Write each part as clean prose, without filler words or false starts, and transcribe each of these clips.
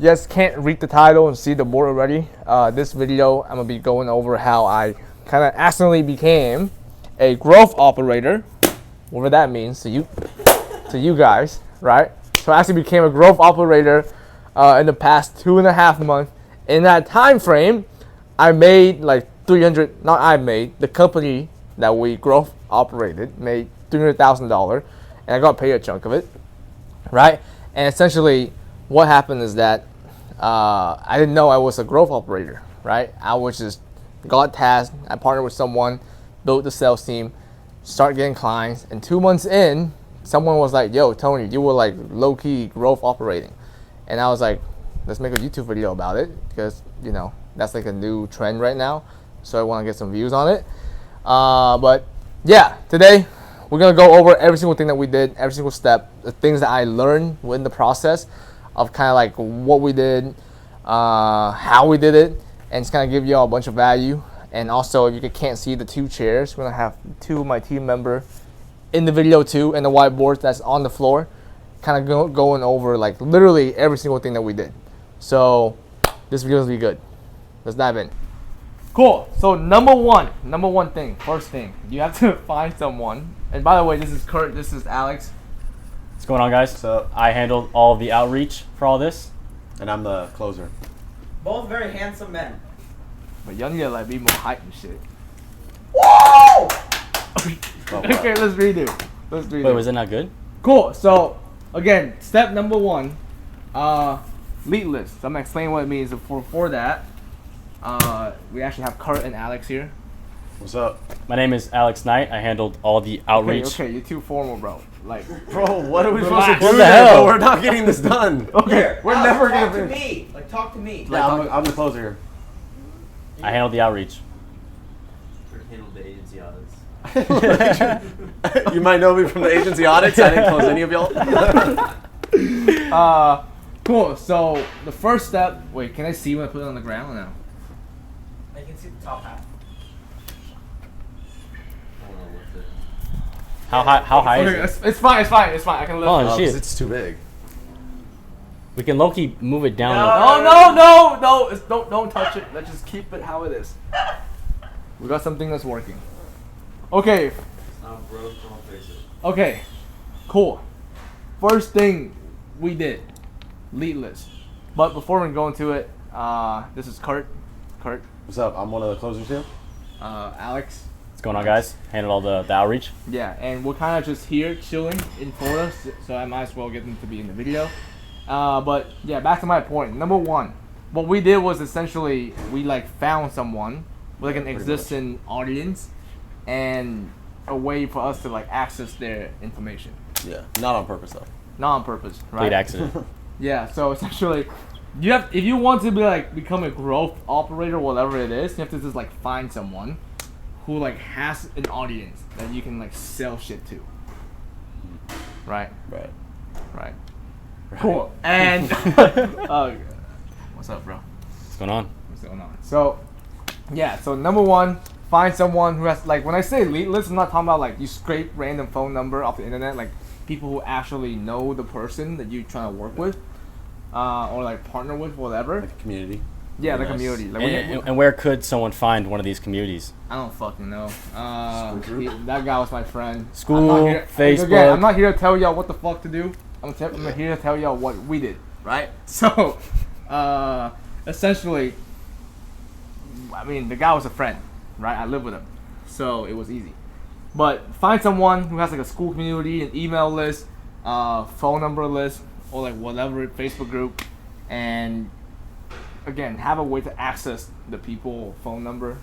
you guys can't read the title and see the board already, this video I'm gonna be going over how I kind of accidentally became a growth operator, whatever that means to you guys, right? So I actually became a growth operator in the past 2.5 months. In that time frame, I made like 300. Not I made, the company that we growth operated made $300,000, and I got paid a chunk of it, right? And essentially, what happened is that I didn't know I was a growth operator, right? I was just got tasked. I partnered with someone, built the sales team, start getting clients, and 2 months in, someone was like, "Yo, Tony, you were like low-key growth operating," and I was like, "Let's make a YouTube video about it because that's like a new trend right now, so I want to get some views on it." But yeah, today we're gonna go over every single thing that we did, every single step, the things that I learned in the process of kind of like what we did, how we did it, and just kind of give you all a bunch of value. And also, if you can't see the 2 chairs, we're gonna have 2 of my team members in the video too, and the whiteboard that's on the floor, kind of going over like literally every single thing that we did. So this video is gonna be good. Let's dive in. Cool. So number one thing, first thing, you have to find someone. And by the way, this is Kurt, this is Alex. What's going on, guys? So I handled all of the outreach for all this. and I'm the closer. Both very handsome men. But y'all need to like be more hype and shit. Whoa! Okay, let's redo. Wait, was it not good? Cool. So again, step number 1, lead list. So I'm gonna explain what it means. For that, we actually have Kurt and Alex here. What's up? My name is Alex Knight. I handled all the outreach. Okay, you're too formal, bro. Like, Bro, what are we Relax. supposed to What do the here, hell? bro? We're not getting this done. okay, Here, we're Alex, never talk gonna to finish. me. Like, talk to me. Yeah, I'm the closer here. I handled the outreach. Handled the agency audits. You might know me from the agency audits. I didn't close any of y'all. Cool. So the first step. Wait, can I see when I put it on the ground or no? I can see the top half. How high Okay, is it? it's fine. I can lift. Oh, it. Oh, shit. 'cause it's too big. We can low-key move it down. No. Don't touch it. Let's just keep it how it is. We got something that's working. Okay. It's not broke, don't fix it. Okay. Cool. First thing we did, lead list. But before we go into it, this is Kurt. What's up? I'm one of the closers here. Alex. What's going on, guys? Handled all the outreach. Yeah, and we're kind of just here chilling in Florida, so I might as well get them to be in the video. But yeah, back to my point. Number 1, what we did was essentially we like found someone with like an existing audience and a way for us to like access their information. Yeah, not on purpose though. Not on purpose, right? Complete accident. Yeah, so essentially, if you want to become a growth operator, whatever it is, you have to just like find someone who like has an audience that you can like sell shit to. Right. Right. Cool. And what's up, bro? What's going on? What's going on? So yeah, so number 1, find someone who has like when I say lead list, I'm not talking about like you scrape random phone number off the internet, like people who actually know the person that you're trying to work with, or like partner with, whatever. Like a community. Yeah, the Nice. community. Like, And where could someone find one of these communities? I don't fucking know. School group? That guy was my friend. School, I'm not here, Facebook. Again, I'm not here to tell y'all what the fuck to do. I'm here to tell y'all what we did, right? So, essentially, I mean, the guy was a friend, right? I live with him, so it was easy. But find someone who has like a school community, an email list, phone number list, or like whatever Facebook group, and again, have a way to access the people phone number,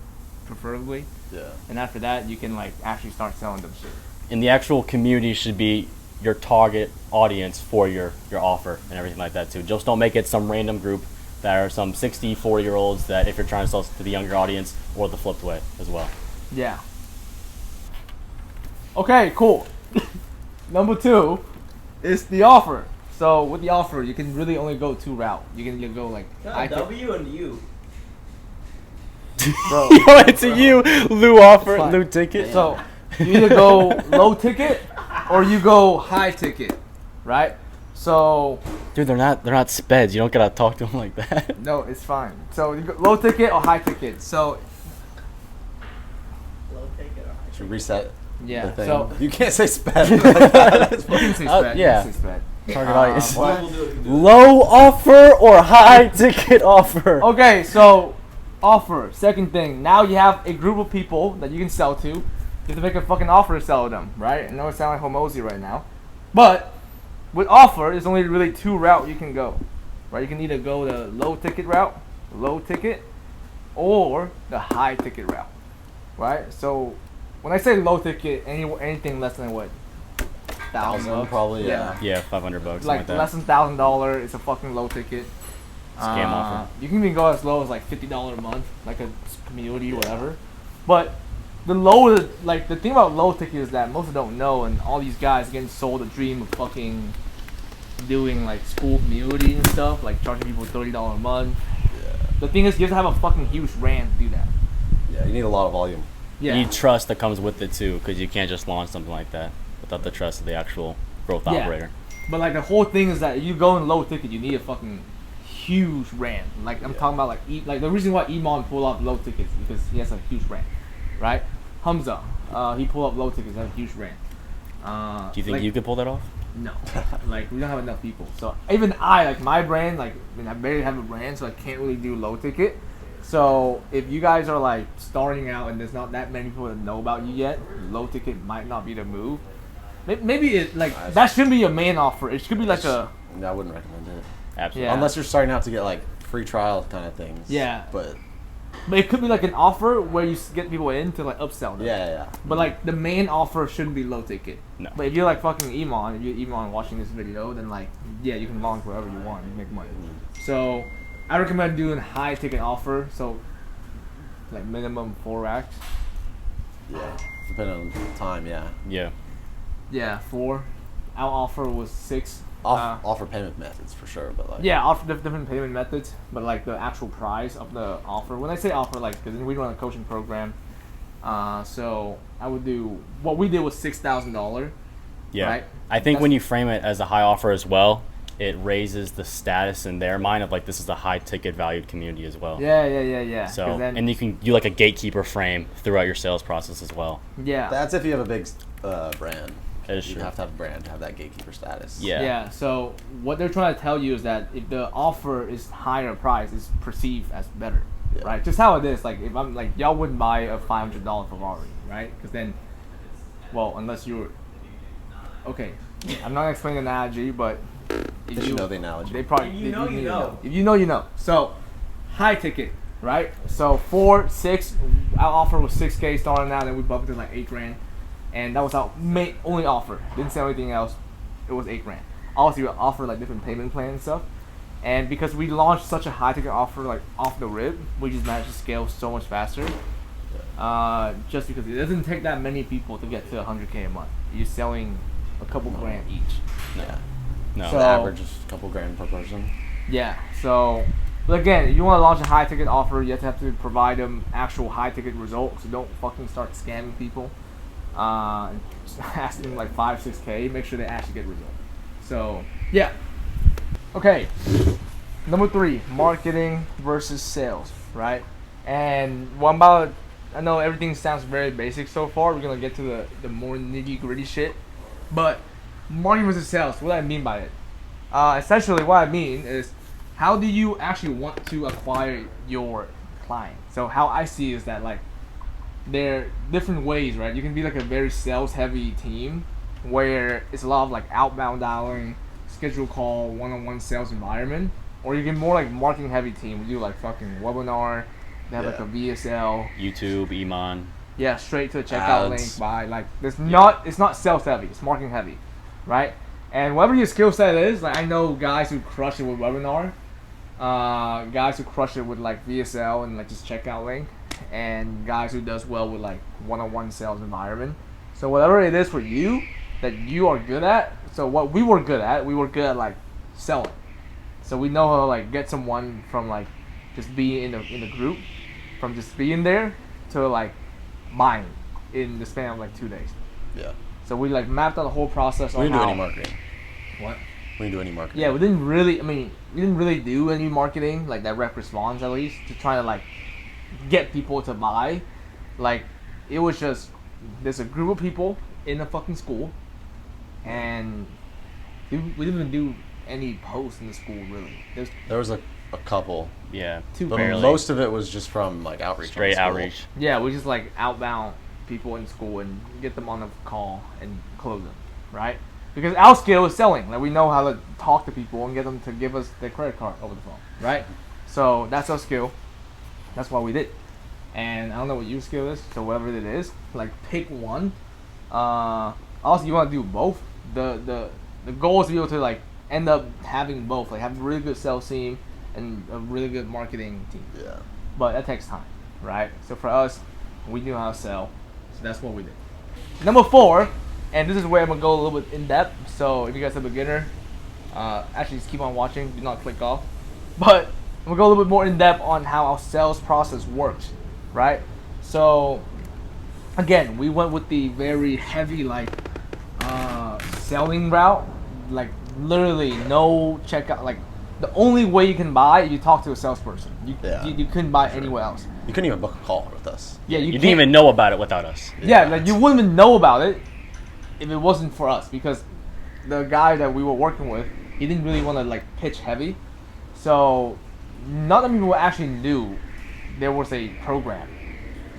preferably. Yeah. And after that, you can like actually start selling them shit. And the actual community should be your target audience for your offer and everything like that too. Just don't make it some random group that are some 60, 40-year-olds that if you're trying to sell to the younger audience, or the flipped way as well. Yeah. Okay, cool. Number 2 is the offer. So with the offer, you can really only go 2 routes. You can go like Not W and U. bro. Yo, it's a you, Lou offer, Fine. Lou ticket. So you either go low ticket or you go high ticket, right? So Dude, they're not speds. You don't gotta talk to them like that. no, it's fine. So you go low ticket or high ticket. So Low ticket or high Should we reset yeah. the thing? So You can't say sped like that. That's you can say Uh, sped. yeah. You can say sped. Target audience. what? We'll do it. Low offer or high ticket offer? Okay, so offer. Second thing. Now you have a group of people that you can sell to. You have to make a fucking offer to sell to them, right? I know it sounds like Homozy right now, but with offer, there's only really two routes you can go, right? You can either go the low ticket route, low ticket, or the high ticket route, right? So when I say low ticket, anything less than what? $1,000 probably, yeah. Yeah, $500 Like something like less that. than $1,000, it's a fucking low ticket. Scam offer. You can even go as low as like $50 a month, like a community, whatever. But the lower, like the thing about low ticket is that most people don't know, and all these guys getting sold a dream of fucking doing like school community and stuff, like charging people $30 a month. The thing is, you have to have a fucking huge brand to do that. Yeah, you need a lot of volume. You need trust that comes with it too, because you can't just launch something like that without the trust of the actual growth Yeah. operator. But like the whole thing is that if you go in low ticket, you need a fucking huge brand. Like I'm talking about like the reason why Iman pulled off low tickets because he has a huge brand, right? Hamza, he pulled up low tickets, has a huge brand. Do you think like, you could pull that off? No, like we don't have enough people. So even like my brand, like I mean I barely have a brand, so I can't really do low ticket. So if you guys are like starting out and there's not that many people that know about you yet, low ticket might not be the move. Maybe it like that shouldn't be your main offer. It should be like a I wouldn't recommend it. Absolutely. Yeah. Unless you're starting out to get like free trial kind of things. Yeah. But But it could be like an offer where you get people in to like upsell them. yeah. But like the main offer shouldn't be low ticket. No. But if you're like fucking Iman, if you're Iman watching this video, then like yeah, you can launch whatever you want, you make money. So I recommend doing high ticket offer. So like minimum 4 racks. Yeah. Depending on the time, yeah. Yeah. Yeah, 4. Our offer was 6. Offer payment methods for sure, but like Yeah, offer different payment methods, but like the actual price of the offer. When I say offer, like because we run a coaching program, so I would do what we did was $6,000. Yeah. Right? I think That's- when you frame it as a high offer as well, it raises the status in their mind of like this is a high ticket valued community as well. Yeah. So 'Cause then, and you can do like a gatekeeper frame throughout your sales process as well. yeah. that's if you have a big brand. That is You true. have to have a brand to have that gatekeeper status. Yeah. Yeah, so what they're trying to tell you is that if the offer is higher price, it's perceived as better, Yeah. right? Just how it is. Like if I'm like y'all wouldn't buy a $500 Ferrari, right? Because then, well, unless you're okay, I'm not explaining the analogy, but if They should know the analogy. They probably If you they- know, you need to know. If you know, you know. So high ticket, right? So 4, 6, our offer was 6K starting out, then we bumped it to like 8 grand. And that was our only offer. Didn't sell anything else. It was 8 grand. Obviously, we offer like different payment plans and stuff. And because we launched such a high ticket offer like off the rip, we just managed to scale so much faster. Just because it doesn't take that many people to get to 100K a month. You're selling a couple grand each. Yeah. No. So- The average is a couple grand per person. Yeah. So, but again, if you want to launch a high ticket offer, you have to provide them actual high ticket results. So don't fucking start scamming people. Asking like 5, 6K. Make sure they actually get results. So yeah. Okay. Number 3, marketing versus sales, right? And what about? I know everything sounds very basic so far. We're gonna get to the more nitty gritty shit. But marketing versus sales. What do I mean by it? Essentially, what I mean is, how do you actually want to acquire your client? So how I see is that like there are different ways, right? You can be like a very sales heavy team where it's a lot of like outbound dialing, schedule call, one-on-one sales environment, or you can more like marketing heavy team. We do like fucking webinar, they have like a VSL, YouTube, Iman. yeah, straight to the checkout Ads. link buy. Like there's not, it's not sales heavy, it's marketing heavy, right? And whatever your skill set is, like I know guys who crush it with webinar, guys who crush it with like VSL and like just checkout link, and guys who does well with like one-on-one sales environment. So whatever it is for you that you are good at. So what we were good at like selling. So we know how to like get someone from like just being in the group, from just being there to like buying in the span of like 2 days. Yeah. So we like mapped out the whole process We on didn't do how. any marketing. What? We didn't do any marketing. Yeah, we didn't really. I mean, we didn't really do any marketing, like direct response at least, to try to like get people to buy. Like, it was just there's a group of people in a fucking school, and we didn't even do any posts in the school really. There's There was a couple, Yeah. two. but Barely. most of it was just from like outreach. on the Straight school. outreach. Yeah, we just like outbound people in school and get them on a call and close them, right? Because our skill is selling. Like, we know how to talk to people and get them to give us their credit card over the phone, right? So that's our skill. That's what we did. And I don't know what your skill is, so whatever it is, like pick one. Also, you want to do both. The goal is to be able to like end up having both, like have a really good sales team and a really good marketing team. Yeah. But that takes time, right? So for us, we knew how to sell, so that's what we did. Number 4, and this is where I'm gonna go a little bit in depth. So if you guys are a beginner, actually just keep on watching, do not click off. But I'm gonna go a little bit more in depth on how our sales process works, right? So again, we went with the very heavy like selling route, like literally no checkout. Like the only way you can buy, you talk to a salesperson. You couldn't buy anywhere else. You couldn't even book a call with us. Yeah, You can't- didn't even know about it without us. Yeah, like you wouldn't even know about it if it wasn't for us, because the guy that we were working with, he didn't really want to like pitch heavy, so not many people actually knew there was a program.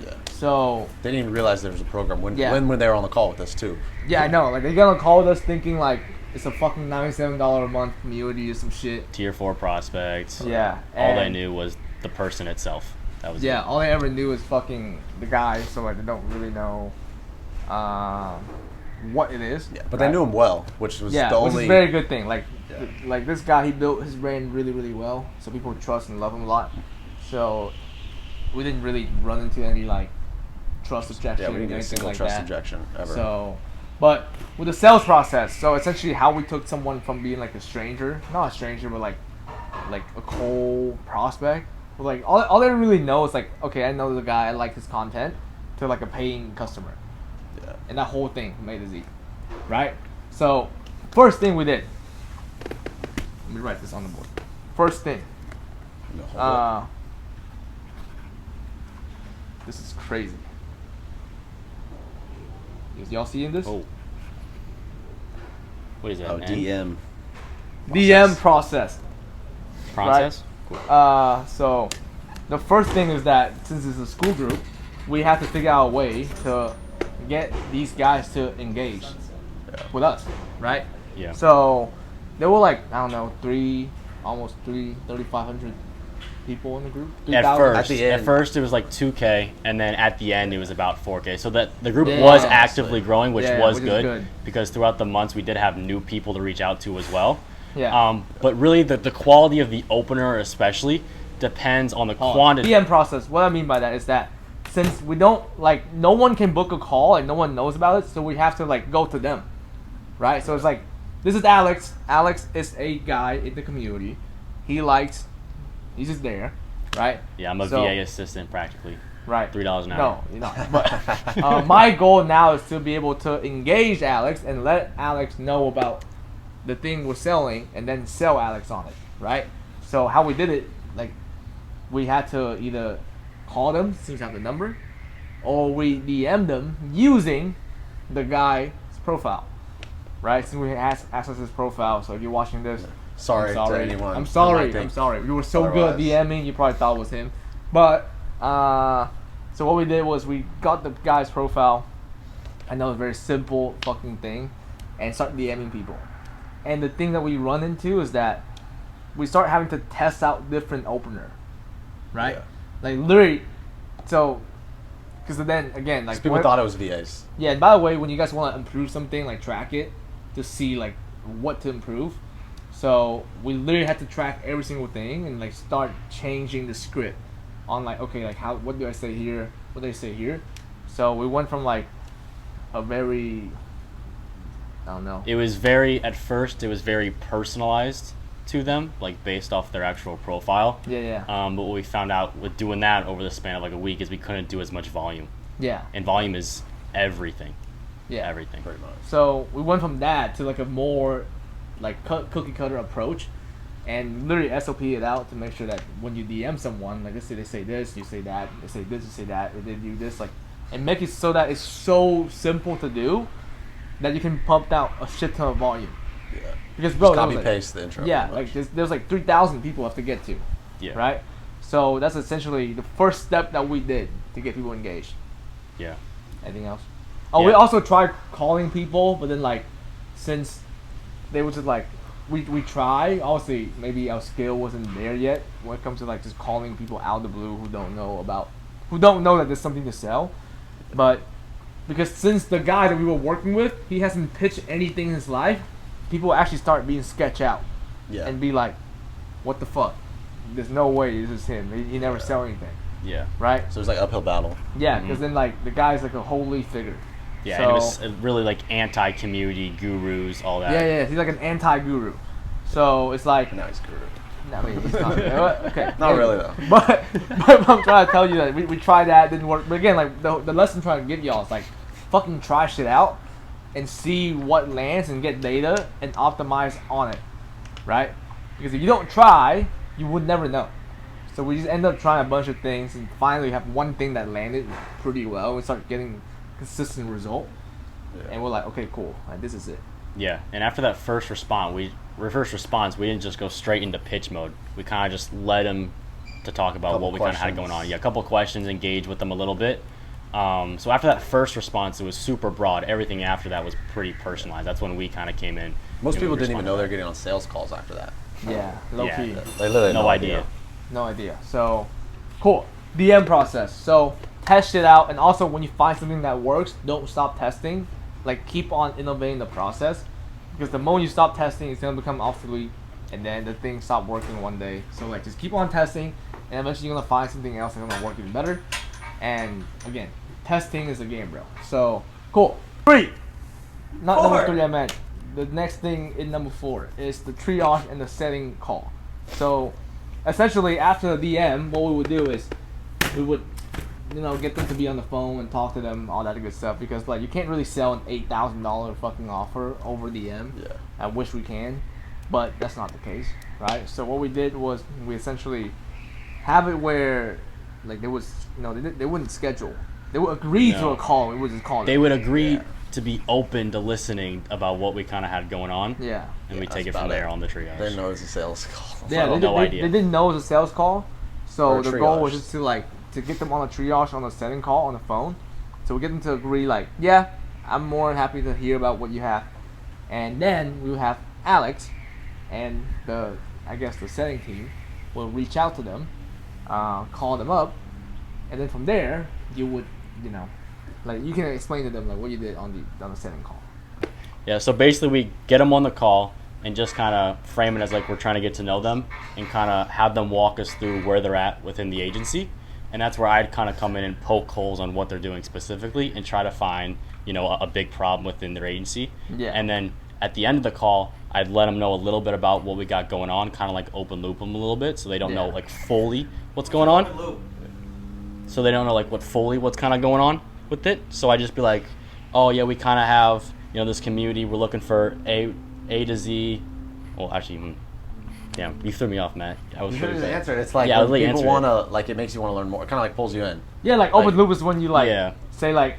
Yeah. So They didn't even realize there was a program when Yeah. when they were on the call with us too. yeah, I know. Like they got on a call with us thinking like it's a fucking $97 a month community or some shit. Tier 4 prospects. Yeah, All they and- knew was the person itself. That was Yeah, it. all I ever knew was fucking the guy, so like they don't really know what it is. Yeah, but they knew him well, which was Yeah, the which only. is a very good thing. Like, Yeah. like this guy, he built his brand really, really well, so people trust and love him a lot. So we didn't really run into any like trust objection Yeah, we or didn't get a anything single like trust that. objection ever. So, but with the sales process, so essentially how we took someone from being like a stranger, not a stranger, but like a cold prospect. But like all they really know is like, okay, I know the guy, I like his content, to like a paying customer. Yeah. And that whole thing from A to Z, right? So, first thing we did. Let me write this on the board. First thing. No, hold up. This is crazy. Y'all seeing this? Oh. What is that? Oh, an N? DM. DM process. Process? So the first thing is that since it's a school group, we have to figure out a way to get these guys to engage with us, right? Yeah. So there were like, I don't know, almost 3,500 people in the group. At 3,000. first, the at end. first it was like 2K, and then at the end it was about 4K. So that the group Yeah. was actively growing, which Yeah, was which is good, good. because throughout the months we did have new people to reach out to as well. Yeah. But really, the quality of the opener especially depends on the quantity. DM process. What I mean by that is that since we don't like, no one can book a call and no one knows about it, so we have to like go to them, right? So it's like, this is Alex. Alex is a guy in the community. He's just there, right? Yeah, I'm a So- VA assistant practically. Right. $3 an No, hour. you're not. But my goal now is to be able to engage Alex and let Alex know about the thing we're selling, and then sell Alex on it, right? So how we did it, like, we had to either call them since we have the number, or we DM them using the guy's profile, right? Since we access his profile. So if you're watching this, Sorry I'm to sorry. anyone I'm who sorry. might think I'm sorry. You were so otherwise. good at DMing, you probably thought it was him. But so what we did was we got the guy's profile. I know it's a very simple fucking thing, and start DMing people. And the thing that we run into is that we start having to test out different opener, right? Yeah. Like literally, so because then again, like 'Cause people what- thought it was VAs. yeah, and by the way, when you guys want to improve something, like track it to see like what to improve. So we literally had to track every single thing and like start changing the script on like, okay, like what do I say here? What do I say here? So we went from like a very, I don't know. It was at first it was very personalized to them, like based off their actual profile. Yeah. But what we found out with doing that over the span of like a week is we couldn't do as much volume. Yeah. And volume is everything. Yeah. Everything. Pretty much. So we went from that to like a more like cookie cutter approach, and literally SOP it out to make sure that when you DM someone, like let's say they say this, you say that, they say this, you say that, they do this, like, and make it so that it's so simple to do that you can pump out a shit ton of volume. Yeah. Because bro, Just there copy was, paste the intro. yeah, pretty much. like there's like 3,000 people have to get to, Yeah. right? So that's essentially the first step that we did to get people engaged. Yeah. Anything else? Oh, we Yeah. also tried calling people, but then like, since they were just like, we try. Obviously, maybe our skill wasn't there yet when it comes to like just calling people out of the blue who don't know that there's something to sell. But because since the guy that we were working with, he hasn't pitched anything in his life, people actually start being sketch out Yeah. and be like, what the fuck? There's no way this is him. He never sell anything, Yeah. right? So it's like uphill battle. Yeah, because then like the guy's like a holy figure. Yeah, So, and it was really like anti-community gurus, all that. yeah, he's like an anti-guru. So it's like, Now he's guru. I mean, he's not. Okay. Not really though. But I'm trying to tell you that we tried that, didn't work. But again, like the lesson I'm trying to give y'all is like, fucking try shit out and see what lands and get data and optimize on it, right? Because if you don't try, you would never know. So we just end up trying a bunch of things and finally have one thing that landed pretty well. We start getting consistent result, and we're like, okay, cool, like, this is it. Yeah, and after that first response, we didn't just go straight into pitch mode. We kind of just let them to talk about Couple what we kind of had questions. going on. Yeah, a couple questions, engage with them a little bit. So after that first response, it was super broad. Everything after that was pretty personalized. That's when we kind of came in. Most and we people didn't even responded know to they're that. getting on sales calls after that. Yeah, low Yeah. key. They literally had No idea. No idea. So, cool. DM process. So, test it out, and also when you find something that works, don't stop testing. Like, keep on innovating the process, because the moment you stop testing, it's gonna become obsolete, and then the thing stop working one day. So, like, just keep on testing, and eventually you're gonna find something else that's gonna work even better. And again, testing is a game, bro. So, cool. 3. Not number 3, I meant. The next thing in number 4 is the triage and the setting call. So, essentially, after the DM, what we would do is we would, get them to be on the phone and talk to them, all that good stuff. Because like you can't really sell an $8,000 fucking offer over DM. Yeah. I wish we can, but that's not the case, right? So what we did was we essentially have it where, like, there was, they wouldn't schedule. They would agree to No. a call. We would just call They them. would agree Yeah. to be open to listening about what we kind of had going on, Yeah. and Yeah, we take that's it from about there it. on the triage. They didn't know it was a sales call. Yeah, Oh, they, no they, idea. they didn't know it was a sales call, so Or the goal was triage. just to get them on a triage on a setting call on the phone. So we get them to agree, like, yeah, I'm more than happy to hear about what you have, and then we will have Alex and the setting team will reach out to them, call them up, and then from there you would, like, you can explain to them like what you did on the setting call. Yeah, so basically we get them on the call and just kind of frame it as like we're trying to get to know them and kind of have them walk us through where they're at within the agency. And that's where I'd kind of come in and poke holes on what they're doing specifically and try to find, a big problem within their agency. Yeah. And then at the end of the call, I'd let them know a little bit about what we got going on, kind of like open loop them a little bit so they don't know Yeah. like fully what's going on. Loop. So they don't know like what's kind of going on with it. So I just be like, oh yeah, we kind of have this community. We're looking for A to Z. Well, actually, damn, you threw me off, Matt. I was You pretty didn't bad. answer it. It's like Yeah, I when really people answered want to, like, it makes you want to learn more. It kind of like pulls you in. Yeah, like open Like- loop is when you like Yeah. say like,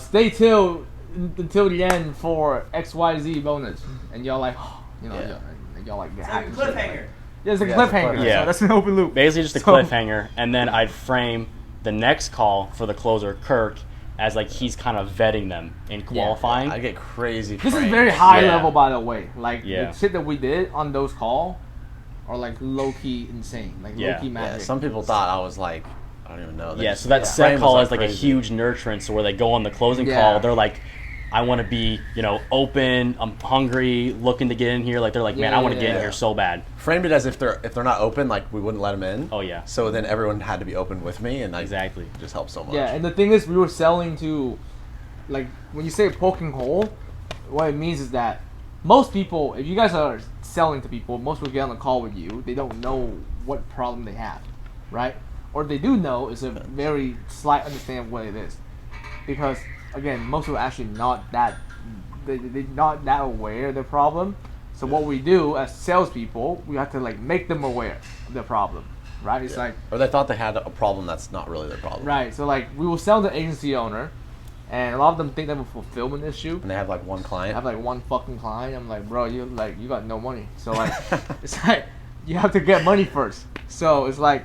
stay till until the end for XYZ bonus, and y'all like, Yeah. y'all like get It's like a happy shit, cliffhanger. right? Yeah, it's a Yeah, it's a cliffhanger. cliffhanger. Yeah. So that's an open loop. Basically, just a So- cliffhanger, and then I'd frame the next call for the closer, Kirk, as like he's kind of vetting them and qualifying. I get crazy. This is frames. very high Yeah. level, by the way. Like Yeah. the shit that we did on those calls are like low key insane, like Yeah. low key Yeah, magic. some people thought I was like, I don't even know. They Yeah, just- so that yeah. set Frame call was is like a crazy. huge nurturance, so where they go on the closing Yeah. call, they're like, I want to be, open, I'm hungry, looking to get in here. Like they're like, man, I want to get in Yeah. here so bad. Framed it as if they're not open, like we wouldn't let them in. Oh yeah, So then everyone had to be open with me, and exactly. it just helped so much. Yeah, and the thing is, we were selling to, like, when you say poking hole, what it means is that most people, if you guys are selling to people, most people get on a call with you, they don't know what problem they have, right? Or they do know, it's a very slight understanding of what it is. Because, again, most people are actually not that, they're not that aware of the problem. So what we do as salespeople, we have to like make them aware of the problem, right? It's like Or they thought they had a problem that's not really their problem. right. So like we will sell the agency owner, and a lot of them think they have a fulfillment issue. And they have like one I client. have like one fucking client. I'm like, bro, you got no money. So like, it's like you have to get money first. So it's like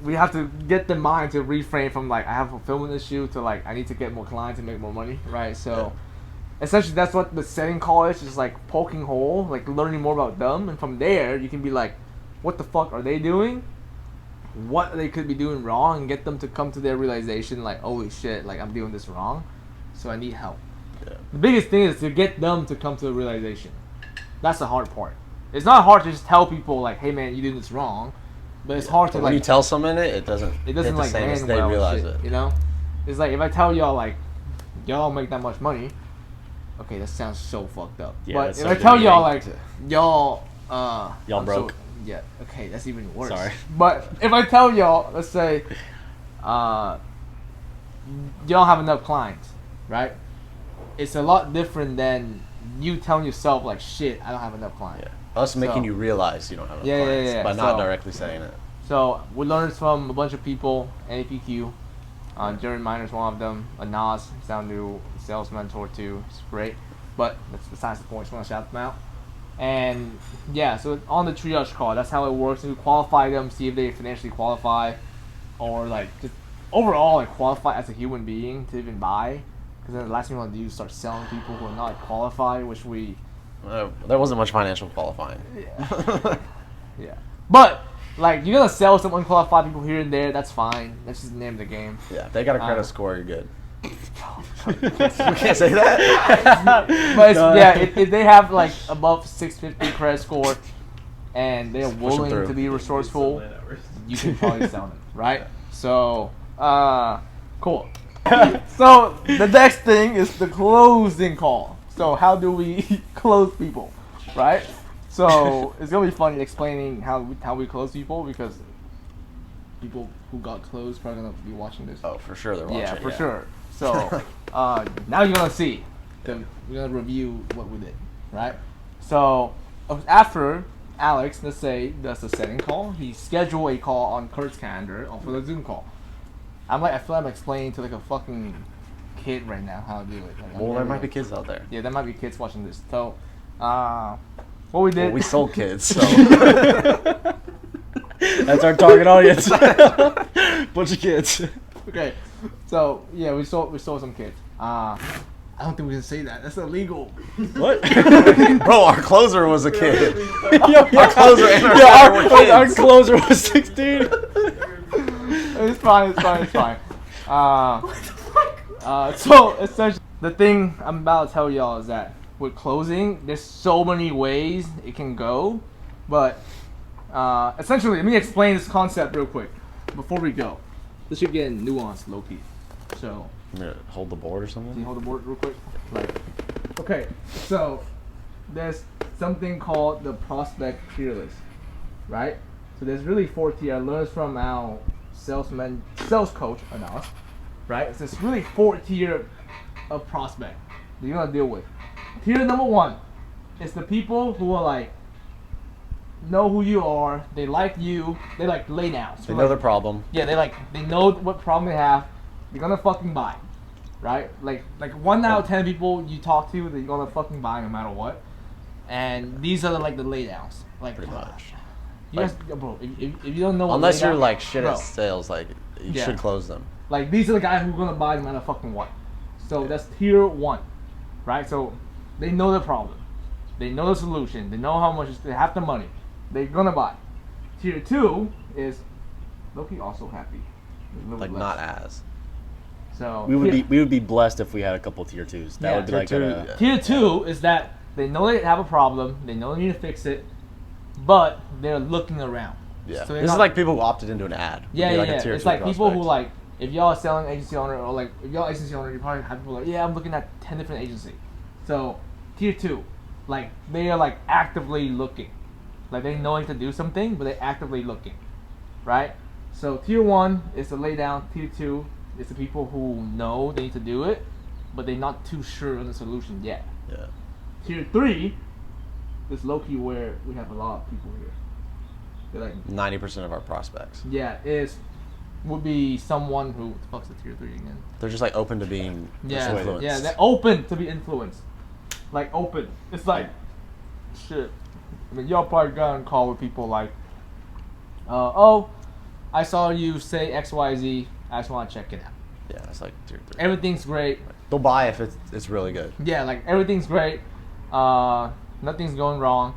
we have to get the mind to reframe from like I have a fulfillment issue to like I need to get more clients and make more money, right? So essentially that's what the setting call is, just like poking hole, like learning more about them, and from there you can be like, what the fuck are they doing? What they could be doing wrong, and get them to come to their realization like, holy shit, like I'm doing this wrong, so I need help. Yeah. The biggest thing is to get them to come to a realization. That's the hard part. It's not hard to just tell people like, hey man, you did this wrong, but it's hard to But when like you tell someone it doesn't it doesn't hit the like same as land they well and realize shit, it. you know? It's like if I tell y'all like y'all don't make that much money, okay, that sounds so fucked up. Yeah, but that's if so I tell y'all like demeaning. y'all Y'all I'm broke. yeah, okay, that's even worse. Sorry. But if I tell y'all, let's say you don't have enough clients, right? It's a lot different than you telling yourself like, shit, I don't have enough clients. Yeah. Us making So- you realize you don't have enough Yeah, yeah, clients yeah, by not so- directly saying it. So we learned from a bunch of people, NAPQ, Jerry Miner's one of them, Nas, he's our new sales mentor too, it's great. But that's besides the point, just want to shout them out. And yeah, so on the triage call, that's how it works. We qualify them, see if they financially qualify, or like just overall like qualify as a human being to even buy. Because then the last thing we want to do is start selling people who are not qualified, which we There wasn't much financial qualifying. yeah. But like you're gonna sell some unqualified people here and there, that's fine. That's just the name of the game. Yeah, if they got a credit Uh, score, you're good. We can't say that. But it's, yeah, if they have like above 650 credit score and they're Push 'em willing through. to be resourceful, Sunlight hours. you can probably sell them, right? So, cool. So the next thing is the closing call. So how do we close people, right? So it's gonna be funny explaining how we close people because people who got closed probably gonna be watching this. Oh, for sure they're watching. Yeah, for sure. So now you're gonna see. We're gonna review what we did, right? So after Alex, let's say, does the setting call, he schedule a call on Kurt's calendar for the Zoom call. I feel like I'm explaining to like a fucking kid right now how to do it. Like, I'm Well, there never might be gonna- kids out there. Yeah, there might be kids watching this. So, what we did. Well, we sold kids, so That's our target audience. Bunch of kids. Okay, so yeah, we sold some kids. I don't think we can say that. That's illegal. What? bro, our closer was a kid. Our Our closer and our yeah, seller were our kids. closer was 16. It's fine. So essentially, the thing I'm about to tell y'all is that with closing, there's so many ways it can go, but essentially, let me explain this concept real quick before we go. This should get nuanced, low key. So, I'm gonna hold the board or can you something. hold the board real quick? Like, okay, so there's something called the prospect tier list, right? So there's really 4 tier. I learned from our sales coach, Anas, right? So it's really 4 tier of prospect that you're gonna deal with. Tier number 1 is the people who are like, know who you are, they like you, they like lay down. So They like, know their problem. yeah, they know what problem they have. They're gonna fucking buy, right? Like 1 out of 10 people you talk to, they're gonna fucking buy no matter what. And these are the laydowns, like Pretty much. You guys, bro, if you don't know, what Unless you're laydown- like shit bro, at sales, like you Yeah. should close them. like these are the guys who are gonna buy no matter fucking what. So that's tier 1, right? So they know the problem, they know the solution, they know how much they have the money, they're gonna buy. Tier 2 is Loki also happy, a little Like less. not as. So We tier- would be blessed if we had a couple tier 2s. That Yeah, would be tier like two, a, Tier 2 is that they know they have a problem, they know they need to fix it, but they're looking around. Yeah. So they're This is not- like people who opted into an ad. Would Yeah, be yeah, like a yeah. tier It's 2 like people who prospect. like, if y'all are selling agency owner, or like, if y'all agency owner, you probably have people like, yeah, I'm looking at 10 different agencies. So, tier 2, like, they are like actively looking. Like, they know to do something, but they're actively looking. Right? So, tier 1 is the lay down. Tier 2 is the people who know they need to do it, but they're not too sure on the solution yet. Yeah. Tier 3 it's low-key where we have a lot of people here. They're like 90% of our prospects. yeah, would be someone who what the fuck's the tier 3 again? They're just like open to being Yeah, influenced. yeah, they're open to be influenced. Like open. It's like shit. I mean, y'all probably got on call with people like, oh, I saw you say XYZ. I just want to check it out. Yeah, it's like tier 3. Everything's great. They'll buy if it's really good. Yeah, like everything's great. Nothing's going wrong.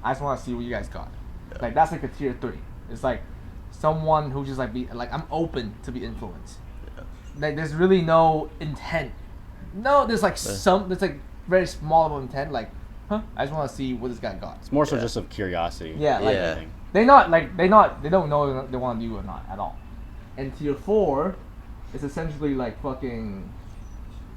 I just want to see what you guys got. Yeah. Like that's like a tier 3. It's like someone who just like I'm open to be influenced. Yeah. Like there's really no intent. No, there's like there's like very small of intent. Like, I just want to see what this guy got. It's more so Yeah. just of curiosity. Yeah, like Yeah. they don't know if they want to do it or not at all. And tier 4 is essentially like fucking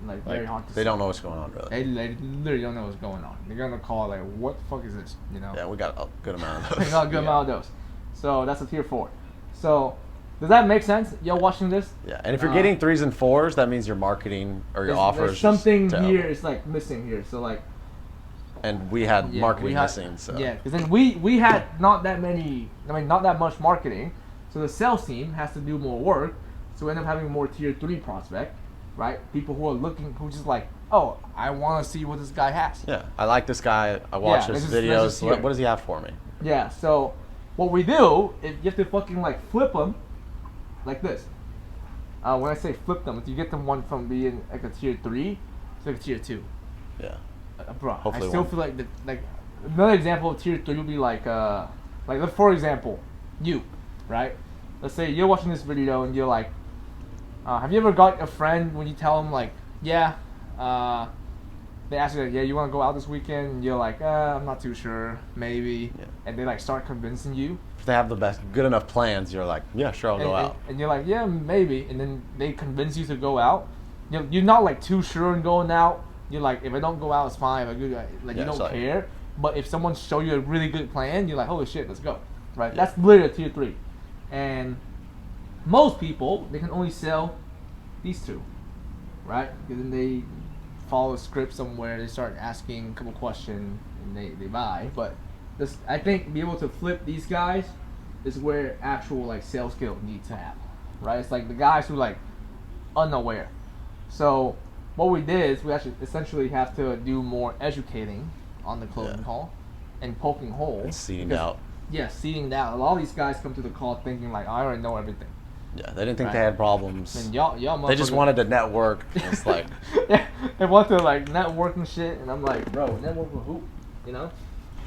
like very hard to They say. don't know what's going on, really. They literally don't know what's going on. They're gonna call like, what the fuck is this? You know? Yeah, we got a good amount of They those. got a good amount of those. So that's a tier 4. So does that make sense? Y'all watching this? Yeah, and if you're getting 3s and 4s, that means your marketing or your offers. There's is something terrible. here is like missing here. So like And we had yeah, marketing we had, missing, so yeah, because then we had not that much marketing. So the sales team has to do more work. So we end up having more tier 3 prospect, right? People who are looking, who just like, oh, I want to see what this guy has. yeah, I like this guy. I watch his let's videos. just hear it. What does he have for me? Yeah, so what we do is you have to fucking like flip them like this. When I say flip them, you get them one from being like a tier 3 to like a tier 2. Yeah, Bro, Hopefully I still one. feel like like another example of tier 3 would be like for example, you, right? Let's say you're watching this video and you're like, have you ever got a friend when you tell them like, yeah, they ask you like, yeah, you want to go out this weekend? And you're like, I'm not too sure, maybe. Yeah. And they like start convincing you. if they have the best, good enough plans, you're like, yeah, sure, I'll go out. And you're like, yeah, maybe. And then they convince you to go out. You're not like too sure in going out. You're like, if I don't go out, it's fine. Like you Yeah, don't it's like- care. But if someone show you a really good plan, you're like, holy shit, let's go. Right? Yeah. That's literally a tier 3. And most people, they can only sell these 2. Right? Because then they follow a script somewhere, they start asking a couple questions, and they buy. But this, I think, be able to flip these guys is where actual like sales skill needs to happen. Right? It's like the guys who like unaware. So what we did is we actually essentially have to do more educating on the closing Yeah. call and poking holes. And seeding because- out. Yeah, seeding out. A lot of these guys come to the call thinking like, I already know everything. Yeah, they didn't think Right. they had problems. And y'all They just motherfuckers- wanted to network. It's like, yeah, they want to like network and shit, and I'm like, bro, network with who? You know,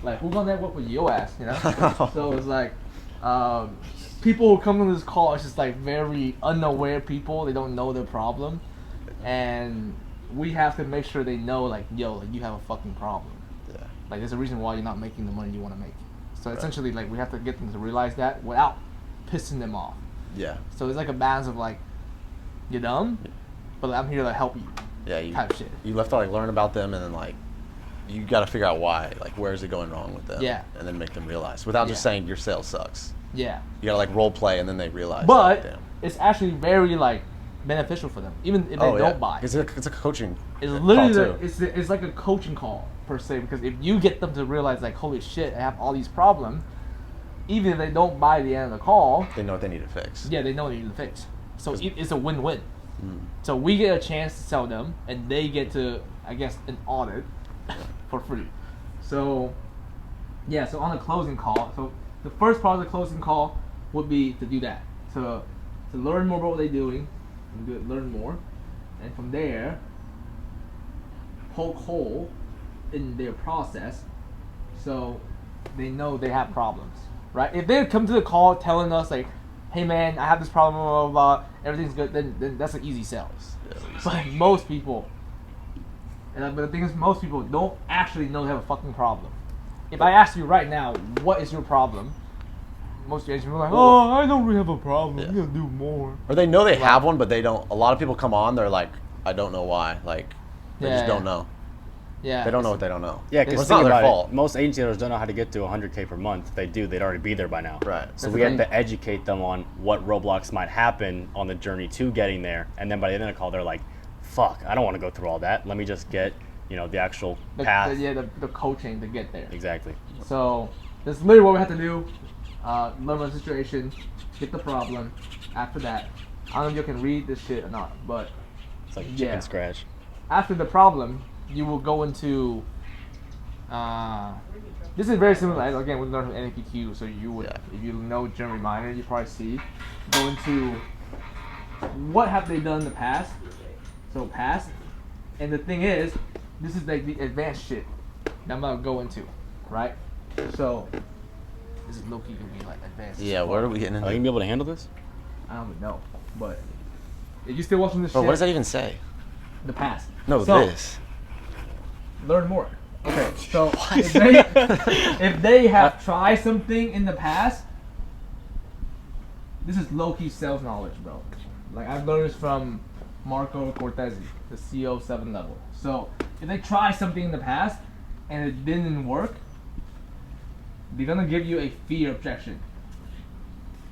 like who gonna network with your ass? You know. So it's like, people who come to this call is just like very unaware people. They don't know their problem, and we have to make sure they know like, yo, like you have a fucking problem. yeah, Like there's a reason why you're not making the money you want to make. So Right. essentially, like we have to get them to realize that without pissing them off. yeah, So it's like a balance of like, you're dumb, but I'm here to help you. yeah. You Type shit. you left to like learn about them, and then like you got to figure out why. Like, where is it going wrong with them? Yeah. And then make them realize without just Yeah. saying your sales sucks. Yeah. You gotta like role play, and then they realize. But damn. it's actually very like beneficial for them, even if they Oh, yeah. don't buy. It's a coaching. It's call, literally too. it's like a coaching call per se, because if you get them to realize like, holy shit, I have all these problems, even if they don't buy the end of the call, They know what they need to fix. yeah, they know they need to fix. So it's a win-win. Mm. So we get a chance to sell them, and they get to, I guess, an audit for free. So yeah, so on the closing call, so the first part of the closing call would be to do that, to learn more about what they're doing, and learn more, and from there, poke hole in their process, so they know they have problems, right? If they come to the call telling us like, hey man, I have this problem, blah, blah, blah, everything's good, then that's an easy sell. Yeah, at least. But most people, but the thing is, most people don't actually know they have a fucking problem. If I ask you right now, what is your problem? Most of you guys will be like, oh, I don't really have a problem. Yeah. I'm gonna do more. Or they know they Right. have one, but they don't. A lot of people come on, they're like, I don't know why. Like, they Yeah, just don't yeah. know. Yeah. They don't know what they don't know. Yeah, It's because not think their about fault. it. Most agency owners don't know how to get to 100K per month. If they do, they'd already be there by now. Right. So That's we the have thing. to educate them on what roadblocks might happen on the journey to getting there. And then by the end of the call, they're like, fuck, I don't want to go through all that. Let me just get the actual the, path. the coaching to get there. Exactly. So that's literally what we have to do. Learn the situation, get the problem. After that, I don't know if you can read this shit or not, but It's like chicken Yeah. scratch. after the problem, you will go into. This is very similar. Again, we learned from NAPQ, so you would, if you know Jeremy Minor, you probably see. Go into what have they done in the past. So past, and the thing is, this is like the advanced shit that I'm about to go into, right? So this is low key gonna be like advanced. Yeah, what are we getting Are you into? gonna be able to handle this? I don't even know, but if you still watching this But shit, what does that even say? the past. No, So, this. Learn more. Okay, so if they have tried something in the past, this is low key sales knowledge, bro. Like I've learned this from Marco Cortezi, the CEO 7 level. So if they try something in the past and it didn't work, they're gonna give you a fear objection.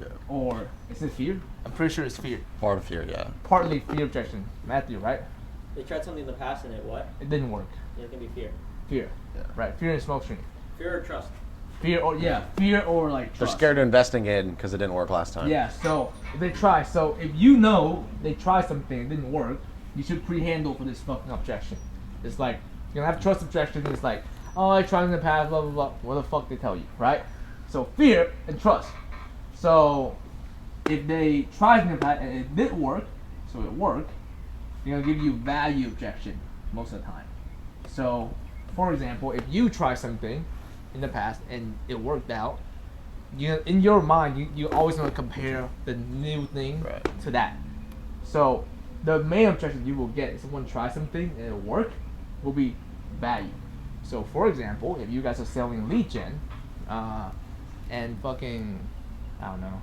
Yeah. Or is it fear? I'm pretty sure it's fear. Part of fear, yeah. Partly fear objection. Matthew, right? They tried something in the past and it what? It didn't work. It can be fear. Fear. Yeah. Right. Fear and smoke screen. Fear or trust? Fear or fear or like They're trust. scared of investing in because it didn't work last time. Yeah, so if they try, so if you know they try something, it didn't work, you should pre-handle for this fucking objection. It's like, you're gonna have trust objection, it's like, oh, I tried in the past, blah, blah, blah. What the fuck they tell you, right? So fear and trust. So if they tried in the past and it didn't work, so it worked, they're gonna give you value objection most of the time. So, for example, if you try something in the past and it worked out, you in your mind you always want to compare the new thing Right. to that. So the main objection you will get if someone tries something and it work will be value. So for example, if you guys are selling lead gen, and fucking I don't know,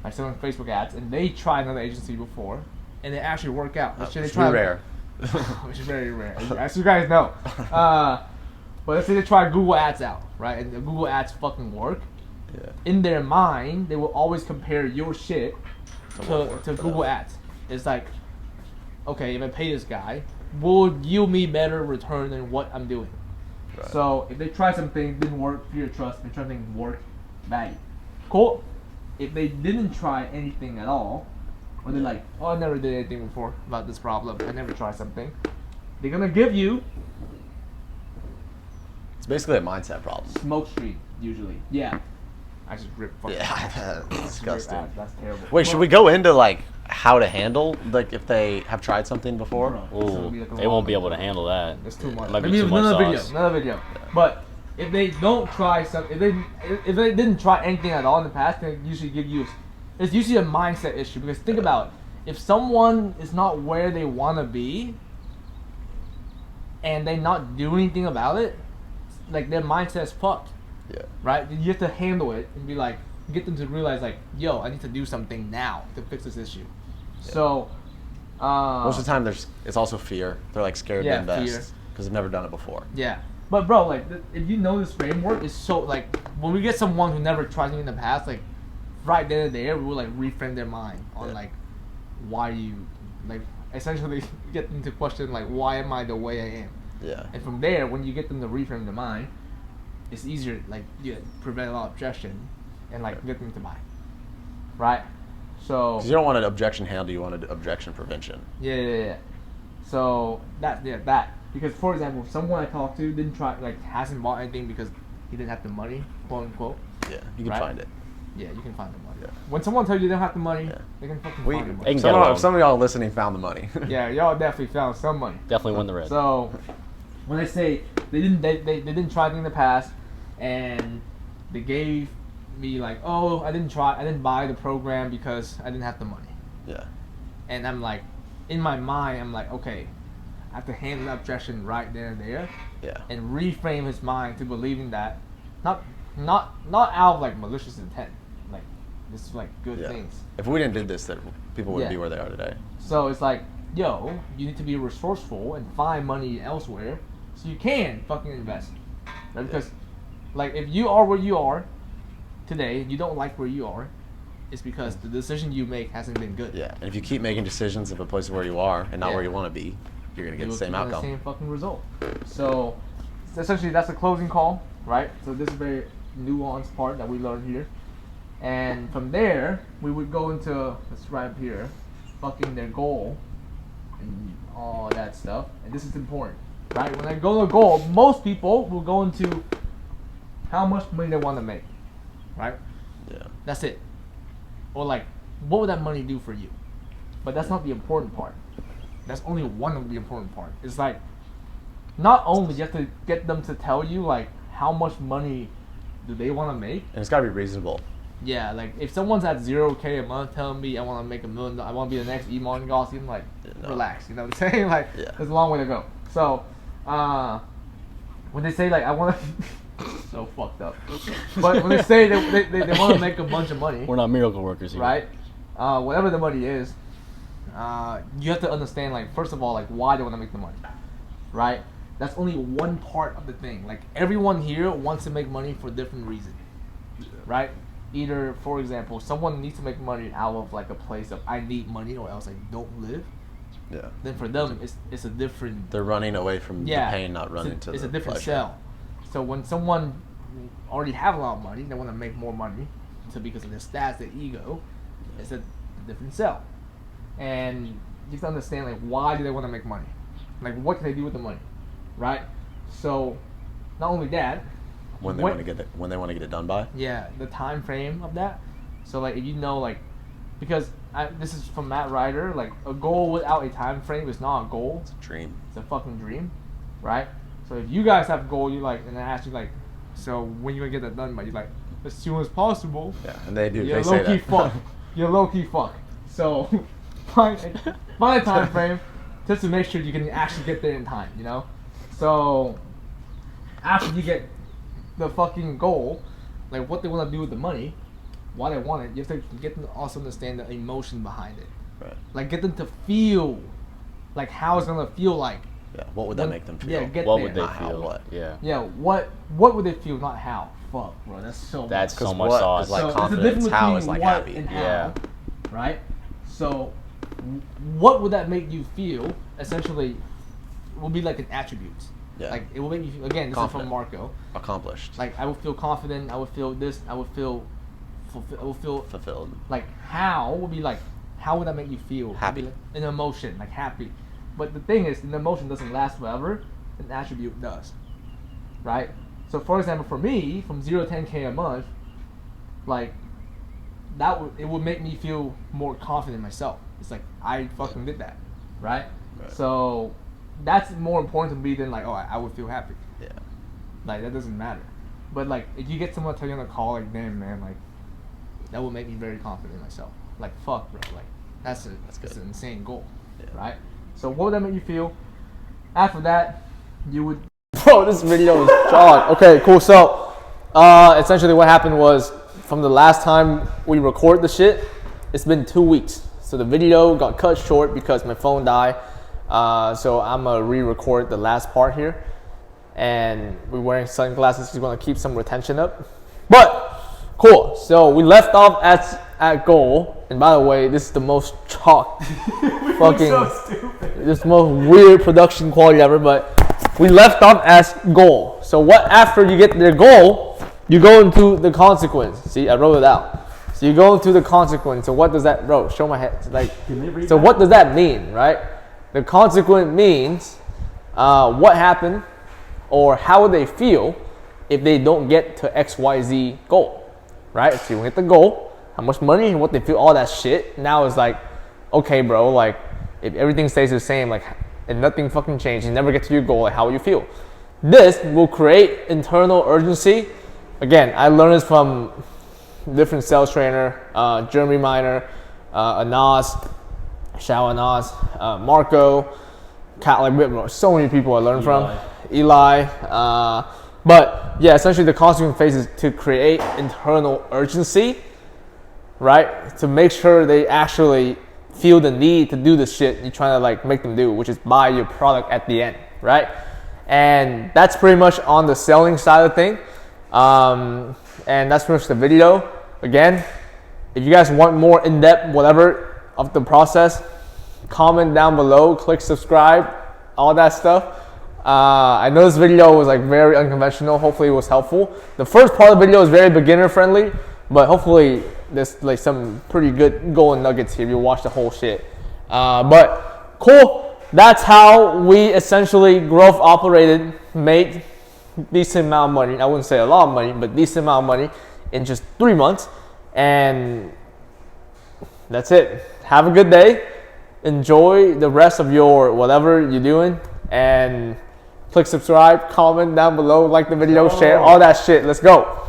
like selling Facebook ads, and they tried another agency before and it actually worked out. Let's say they It's tried- rare. which is very rare, as you guys know. But let's say they try Google Ads out, right? And the Google Ads fucking work. Yeah. In their mind, they will always compare your shit what to worked for Google them. Ads. It's like, okay, if I pay this guy, will yield me better return than what I'm doing. Right. So if they try something, didn't work, fear, trust, and something work, value. Cool. If they didn't try anything at all, or they're like, oh, I never did anything before about this problem, I never tried something, they're gonna give you It's basically a mindset problem. smoke screen, usually. Yeah. I just ripped fucking Yeah, that's Ripped disgusting. ads, that's terrible. Wait, should we go into like how to handle like if they have tried something before? Bro, it's gonna Ooh, be like a they won't long be able to video. handle that. It's too much. Might be Maybe too much another sauce. video. But if they don't try some, if they didn't try anything at all in the past, they usually give you. It's usually a mindset issue because think about it. If someone is not where they want to be, and they not do anything about it, like their mindset is fucked, Yeah. right? You have to handle it and be like, get them to realize like, yo, I need to do something now to fix this issue. So. Most of the time, it's also fear. They're like scared Yeah, to invest fear. because they've never done it before. Yeah, but bro, like, if you know this framework is so like, when we get someone who never tried anything in the past, like, right then and there, we will like reframe their mind on like, why you, like, essentially get them to question like, why am I the way I am? Yeah. And from there, when you get them to reframe their mind, it's easier like you prevent a lot of objection, and like get them to buy, right? So Because you don't want an objection handle, you want an objection prevention. yeah. So that because for example, if someone I talked to didn't try like hasn't bought anything because he didn't have the money, quote unquote. Yeah, you can Right? find it. Yeah, you can find the money. Yeah. When someone tells you they don't have the money, Yeah. they can fucking We, find the They money. can some, get a of, loan. some of y'all listening found the money. Yeah, y'all definitely found some money. Definitely win the red. So when they say they didn't try anything in the past, and they gave me like, oh, I didn't buy the program because I didn't have the money. Yeah. And I'm like, in my mind, I'm like, okay, I have to handle the objection right there and there, Yeah. and reframe his mind to believing that, not out of like malicious intent, like this is like good Yeah. things. If we didn't do this, then people wouldn't Yeah. be where they are today. So it's like, yo, you need to be resourceful and find money elsewhere so you can fucking invest, right? Because, like, if you are where you are today, and you don't like where you are, it's because the decision you make hasn't been good. Yeah. And if you keep making decisions of a place where you are and not Yeah. where you want to be, You're gonna get you the will same get outcome. The same fucking result. So essentially, that's a closing call, right? So this is a very nuanced part that we learned here, and from there we would go into let's right up here, fucking their goal, and all that stuff. And this is important, right? When I go to goal, most people will go into how much money they want to make, right? Yeah. That's it. Or like, what would that money do for you? But that's not the important part. That's only one of the important part. It's like, not only you have to get them to tell you like how much money do they want to make. And it's gotta be reasonable. Yeah, like if someone's at 0K a month telling me I want to make $1 million, I want to be the next Iman Ghazi, I'm like, No. relax. You know what I'm saying? Like, Yeah. there's a long way to go. So, when they say like I want to, so fucked up. But when they say they want to make a bunch of money, We're not miracle workers here. right? Whatever the money is, you have to understand, like, first of all, like, why they want to make the money, right? That's only one part of the thing. Like, everyone here wants to make money for different reasons, right? Either, for example, someone needs to make money out of, like, a place of, I need money or else I don't live. Yeah. Then for them, it's a different... They're running away from Yeah, the pain, not running it's to a the different pleasure. sell. So when someone already have a lot of money, they want to make more money, so because of their stats, their ego, it's a different sell. And you have to understand, like, why do they want to make money? Like, what can they do with the money, right? So, not only that, When they What- want to get it, when they want to get it done by. yeah, the time frame of that. So, like, if you know, like, because this is from Matt Ryder, like, a goal without a time frame is not a goal. Dream. It's a fucking dream, right? So if you guys have a goal, you like, and I ask you like, so when you gonna get that done by? You like, as soon as possible. Yeah, and they do. You're They say low key that. fuck. You're low key fuck. So find a time frame just to make sure you can actually get there in time. You know. So after you get the fucking goal, like what they want to do with the money, why they want it, you have to get them to also understand the emotion behind it. Right. Like get them to feel, like how it's gonna feel like. Yeah. What would that When- make them feel? yeah, get What there. would they Not how, feel? what. Yeah. Yeah, what would they feel? Not how. Fuck, bro. That's so. That's much. so 'Cause much what sauce. is like So there's a confidence, difference how between is like what happy. and how, Yeah. right? So, what would that make you feel? Essentially, will be like an attribute. Yeah. Like it will make you feel. Again, this Confident. is from Marco. Accomplished. Like I will feel confident. I will feel this. I will feel. I will feel Fulfilled. like how would be like how would that make you feel? It'd be Happy. like an emotion, like happy. But the thing is, an emotion doesn't last forever. An attribute does, right? So for example, for me, from 0 to 10K a month, like that would it would make me feel more confident in myself. It's like I fucking did that, right? Right. So that's more important to me than like, oh, I would feel happy. Yeah. Like that doesn't matter. But like if you get someone to tell you on the call, like, damn man, like that would make me very confident in myself. Like fuck, bro, like that's good. an insane goal, Yeah. right? So what would that make you feel? After that, you would. Bro, this video is jog. Okay, cool. So essentially, what happened was from the last time we record the shit, it's been 2 weeks. So the video got cut short because my phone died. So I'm gonna re-record the last part here. And we're wearing sunglasses. We're gonna keep some retention up. But cool. So we left off at goal. And by the way, this is the most chalk fucking. This is the most weird production quality ever. But we left off as goal. So what after you get their goal, you go into the consequence. See, I wrote it out. So you go into the consequence. So what does that, bro? Show my head. Like, so what does that mean, right? The consequence means what happened or how would they feel if they don't get to XYZ goal, right? So you hit the goal, how much money and what they feel, all that shit. Now it's like, okay, bro, like if everything stays the same, like and nothing fucking changed, you never get to your goal, like how will you feel? This will create internal urgency. Again, I learned this from different sales trainer, Jeremy Miner, Anas, Shao Anas, Marco, Cat, like so many people I learned from. Eli. But yeah, essentially the consequence phase is to create internal urgency, right? To make sure they actually feel the need to do the shit you're trying to like make them do, which is buy your product at the end, right? And that's pretty much on the selling side of the thing. And that's pretty much the video. Again, if you guys want more in-depth whatever of the process, comment down below, click subscribe, all that stuff. I know this video was like very unconventional. Hopefully it was helpful. The first part of the video is very beginner friendly, but hopefully there's like some pretty good golden nuggets here if you watch the whole shit. But cool. That's how we essentially growth operated, made decent amount of money. I wouldn't say a lot of money, but decent amount of money in just 3 months. And that's it. Have a good day. Enjoy the rest of your whatever you're doing. And click subscribe, comment down below, like the video, share, all that shit. Let's go.